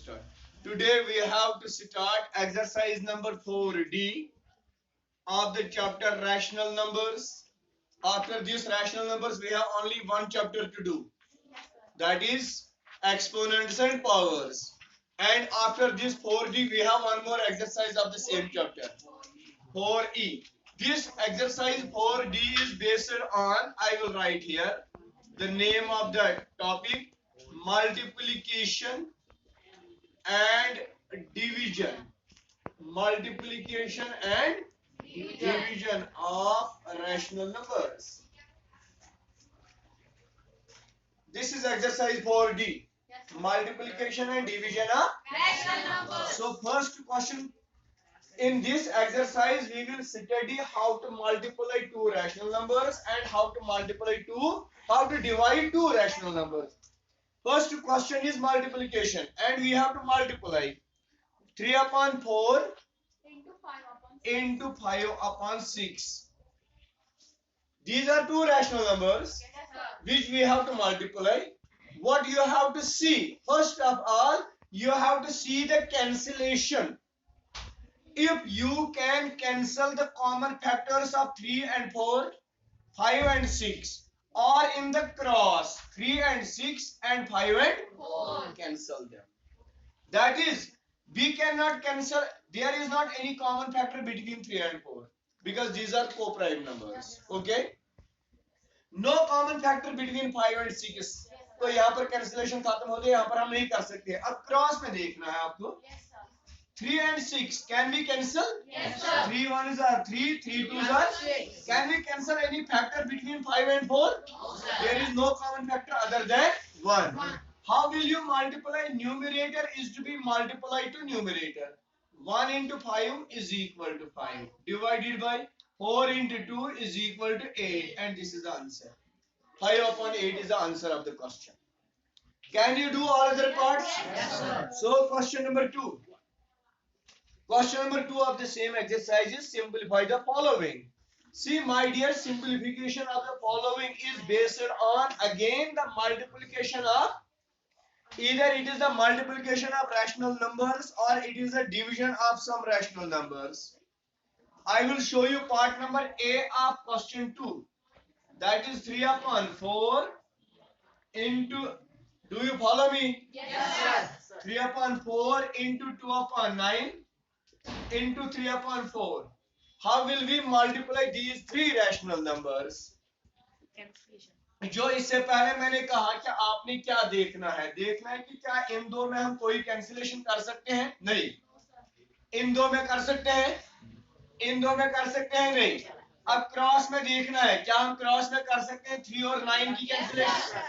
start. Today we have to start exercise number 4D of the chapter rational numbers. After these rational numbers, we have only one chapter to do. That is exponents and powers. And after this 4D, we have one more exercise of the same chapter, 4E. This exercise 4D is based on, I will write here, the name of the topic, multiplication and division. Multiplication and division of rational numbers. This is exercise 4D. Multiplication and division of rational numbers. So first question, in this exercise we will study how to multiply two rational numbers and how to divide two rational numbers. First question is multiplication, and we have to multiply 3 upon 4 into 5 upon 6. These are two rational numbers which we have to multiply. What you have to see? First of all, you have to see the cancellation. If you can cancel the common factors of 3 and 4, 5 and 6, or in the cross 3 and 6 and 5 and 4, cancel them. That is, we cannot cancel, there is not any common factor between 3 and 4 because these are co-prime numbers. Okay? No common factor between 5 and 6. तो यहाँ पर cancellation खत्म हो गया, यहाँ पर हम नहीं कर सकते. अब क्रॉस में देखना है आपको. 3 and 6 can we cancel? Yes, sir. 3 1s are 3, 3 2s are 6. Can we cancel any factor between 5 and 4? No, sir. There is no common factor other than 1. How will you multiply? Numerator is to be multiplied to numerator. 1 into 5 is equal to 5. Divided by 4 into 2 is equal to 8. And this is the answer. 5 upon 8 is the answer of the question. Can you do all other parts? Yes, sir. So question number 2. Question number 2 of the same exercise is simplify the following. See, my dear, simplification of the following is based on again the multiplication of, either it is the multiplication of rational numbers or it is the division of some rational numbers. I will show you part number A of question 2. That is 3 upon 4 into, do you follow me? Yes, sir. 3 upon 4 into 2 upon 9 into 3 upon 4. How will we multiply these three rational numbers? जो इससे पहले मैंने कहा कि आपने क्या देखना है कि क्या इन दो में हम कोई कैंसिलेशन कर सकते हैं? नहीं. इन दो में कर सकते हैं? इन दो में कर सकते हैं? नहीं. अब क्रॉस में देखना है, क्या हम क्रॉस में कर सकते हैं 3 और 9 की cancellation?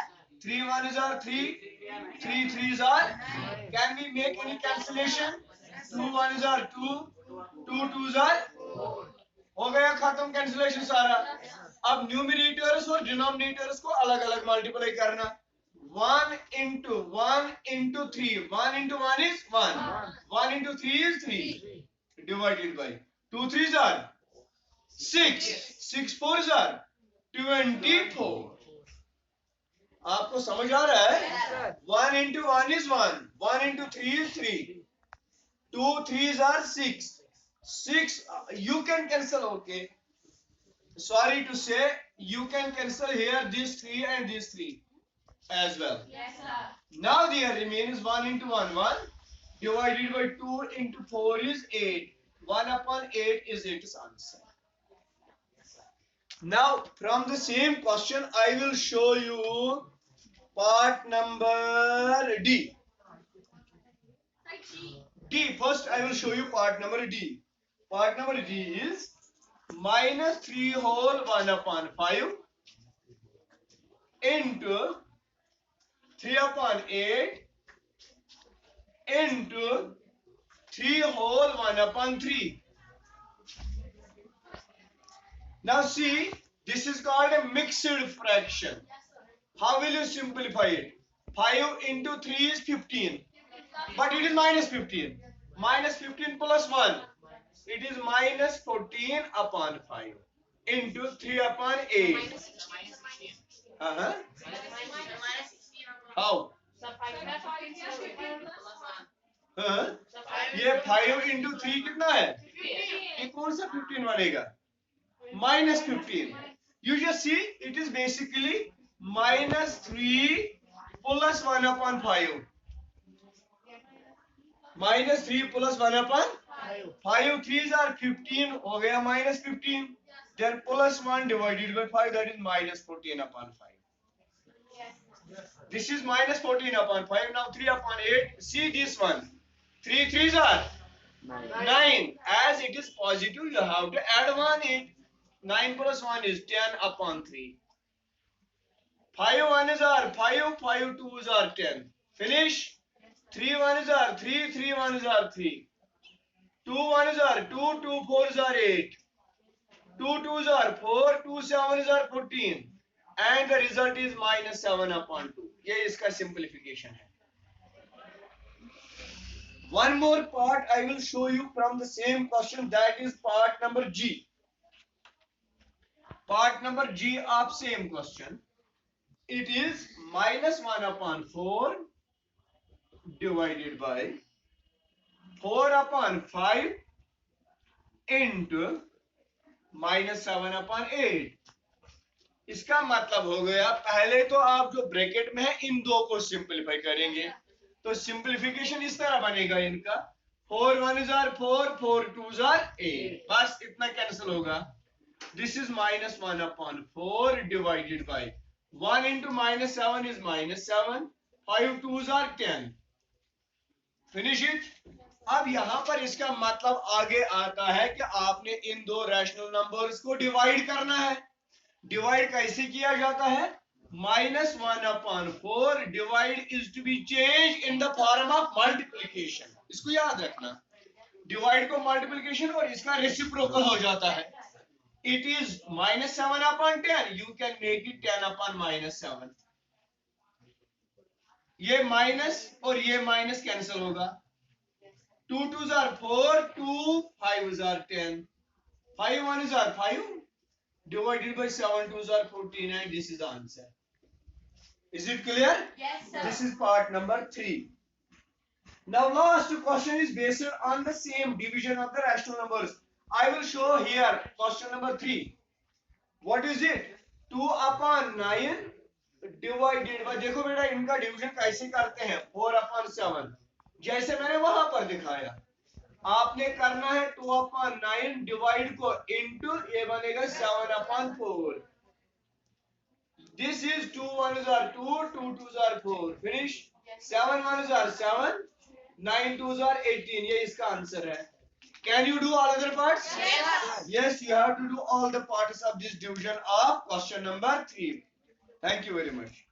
3 1s are 3, 3 3s are. Can we make any cancellation? 2 1s are 2, 2 2s are. हो गया खत्म कैंसिलेशन सारा. अब न्यूमरेटर्स और डिनोमिनेटर्स को अलग अलग मल्टीप्लाई करना. 1 into 3. 1 into 1 is 1. 1 into 3 is 3. Divided by 2 3s are 6. 6 4s are 24. आपको समझ आ रहा है? 1 into 1 is 1. 1 into 3 is 3. 2 3s are 6. 6 you can cancel. Okay, sorry to say, you can cancel here these 3 and these 3 as well. Yes, sir. Now there remains 1 into 1 1 divided by 2 into 4 is 8. 1 upon 8 is its answer. Now from the same question I will show you part number D. First I will show you part number D. Part number D is minus 3 whole 1 upon 5 into 3 upon 8 into 3 whole 1 upon 3. Now see, this is called a mixed fraction. How will you simplify it? 5 into 3 is 15, but it is minus 15. Minus 15 plus 1. It is minus 14 upon 5 into 3 upon 8. How? हाँ? ये 5 into 3 कितना है? ये कौन सा 15 बनेगा? -15. You just see it is basically -3 plus 1 upon 5. -3 plus 1 upon 5. 3s are 15 हो गया -15. Then plus 1 divided by 5, that is -14 upon 5. This is -14 upon 5. Now 3 upon 8. See this one. 3 3s are 9. As it is positive, you have to add 1 in. 9 plus 1 is 10 upon 3. 5 1s are 5. 5 2s are 10. Finish. 3 1s are 3. 3 1s are 3. 2 1s are 2. 2 4s are 8. 2 2s are 4. 2 7s are 14. And the result is -7 upon 2. ये इसका simplification है. One more part I will show you from the same question, that is part number G. Part number G of same question. It is -1 upon 4 divided by 4 upon 5 into -7 upon 8. इसका मतलब हो गया, पहले तो आप जो bracket में है इन दो को सिंपलीफाई करेंगे, तो सिंपलीफिकेशन इस तरह बनेगा इनका 4 1s are 4, 4 2s are 8. बस इतना कैंसिल होगा. This is -1 upon 4 divided by 1 into -7 is -7. 5 2s are 10. Finish it. अब यहां पर इसका मतलब आगे आता है कि आपने इन दो रैशनल नंबर्स को डिवाइड करना है. डिवाइड कैसे किया जाता है? -1 upon 4 divide is to be change in the form of multiplication. इसको याद रखना. डिवाइड को मल्टीप्लिकेशन और इसका रेसिप्रोकल हो जाता है. It is -7 upon 10. You can make it 10 upon -7. ये माइनस और ये माइनस कैंसिल होगा. 2 2s are 4. 2 5s are 10. 5 1s are 5 divided by 7 2s are 14, and this is the answer. Is it clear? Yes, sir. This is part number 3. Now last question is based on the same division of the rational numbers. I will show here question number 3. What is it? 2 upon 9 divided by, देखो बेटा इनका division कैसे करते हैं, 4 upon 7, जैसे मैंने वहां पर दिखाया. आपने करना है 2 upon 9 डिवाइड को इनटू, ये बनेगा 7 upon 4. This is 2 1s are 2, 2 2s are 4. Finish. 7 1s are 7, 9 2s are 18. ये इसका आंसर है. Can you do all other parts? Yes. Yes, you have to do all the parts of this division of question number 3. Thank you very much.